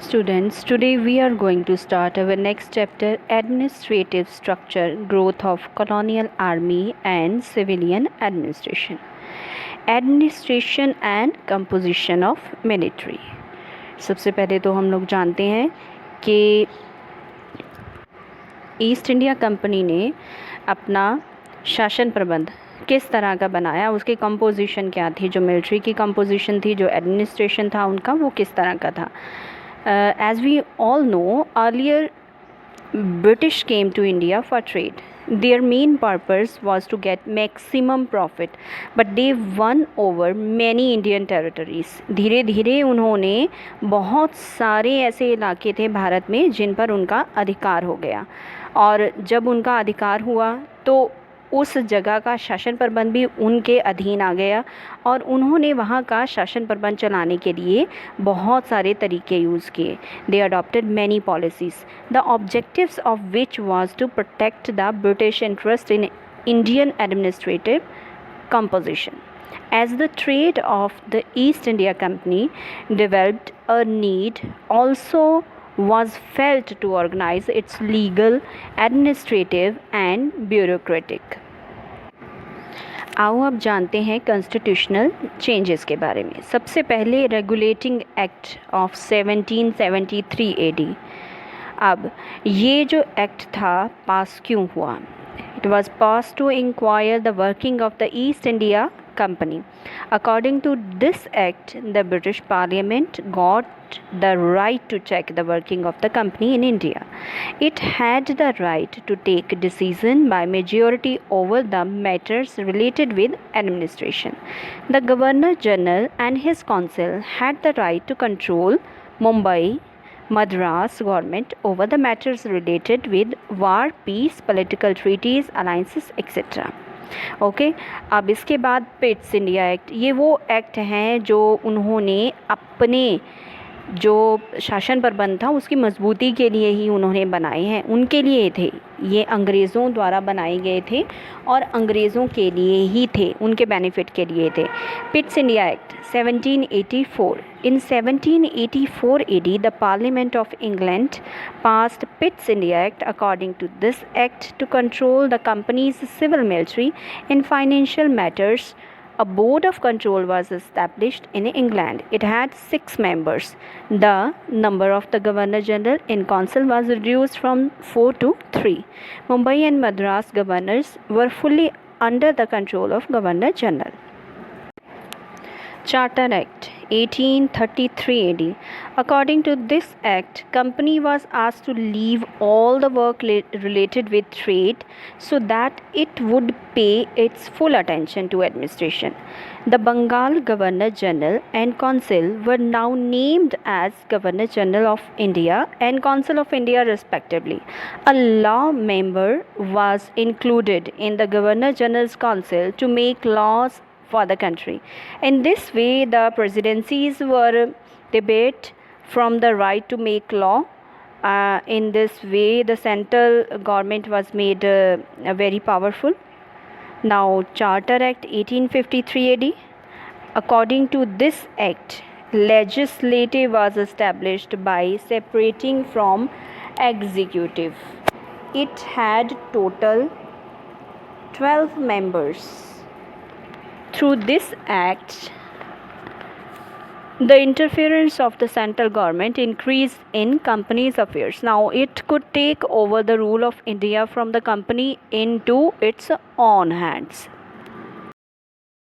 Students, today we are going to start our next chapter, Administrative Structure, Growth of Colonial Army and Civilian Administration. Administration and Composition of Military. सबसे पहले तो हम लोग जानते हैं कि ईस्ट इंडिया कंपनी ने अपना शासन प्रबंध किस तरह का बनाया, उसकी कंपोजिशन क्या थी, जो मिलिट्री की कंपोजिशन थी, जो एडमिनिस्ट्रेशन था उनका, वो किस तरह का था. As we all know, earlier British came to India for trade. Their main purpose was to get maximum profit, but they won over many Indian territories. धीरे धीरे उन्होंने बहुत सारे ऐसे इलाके थे भारत में जिन पर उनका अधिकार हो गया, और जब उनका अधिकार हुआ तो उस जगह का शासन प्रबंध भी उनके अधीन आ गया, और उन्होंने वहाँ का शासन प्रबंध चलाने के लिए बहुत सारे तरीके यूज़ किए. They adopted many policies, the objectives of which was to protect the British interest in Indian administrative composition. As the trade of the East India Company developed, a need also was felt to organize its legal, administrative and bureaucratic. आओ अब जानते हैं constitutional changes के बारे में. सबसे पहले regulating act of 1773 AD. अब ये जो एक्ट था पास क्यों हुआ? It was passed to inquire the working of the East India Company. According to this act, the British Parliament got the right to check the working of the company in India. It had the right to take decision by majority over the matters related with administration. The Governor General and his council had the right to control Mumbai, Madras government over the matters related with war, peace, political treaties, alliances, etc. Okay. अब इसके बाद Pitt's India act. ये वो act हैं जो उन्होंने अपने जो शासन प्रबंध था उसकी मजबूती के लिए ही उन्होंने बनाए हैं, उनके लिए थे. ये अंग्रेज़ों द्वारा बनाए गए थे और अंग्रेज़ों के लिए ही थे, उनके बेनिफिट के लिए थे. Pitt's India act 1784. In 1784 AD, the Parliament of England passed Pitt's India Act. According to this act, to control the company's civil military in financial matters, a board of control was established in England. It had 6 members. The number of the Governor General in council was reduced from 4 to 3. Mumbai and Madras governors were fully under the control of Governor General. Charter Act 1833 AD. According to this act, company was asked to leave all the work related with trade so that it would pay its full attention to administration. The Bengal Governor General and Council were now named as Governor General of India and Council of India respectively. A law member was included in the Governor General's Council to make laws for the country. In this way, the presidencies were debarred from the right to make law. In this way, the central government was made very powerful. Now, Charter Act 1853 AD. According to this act, legislative was established by separating from executive. It had total 12 members. Through this act, the interference of the central government increased in company's affairs. Now it could take over the rule of India from the company into its own hands.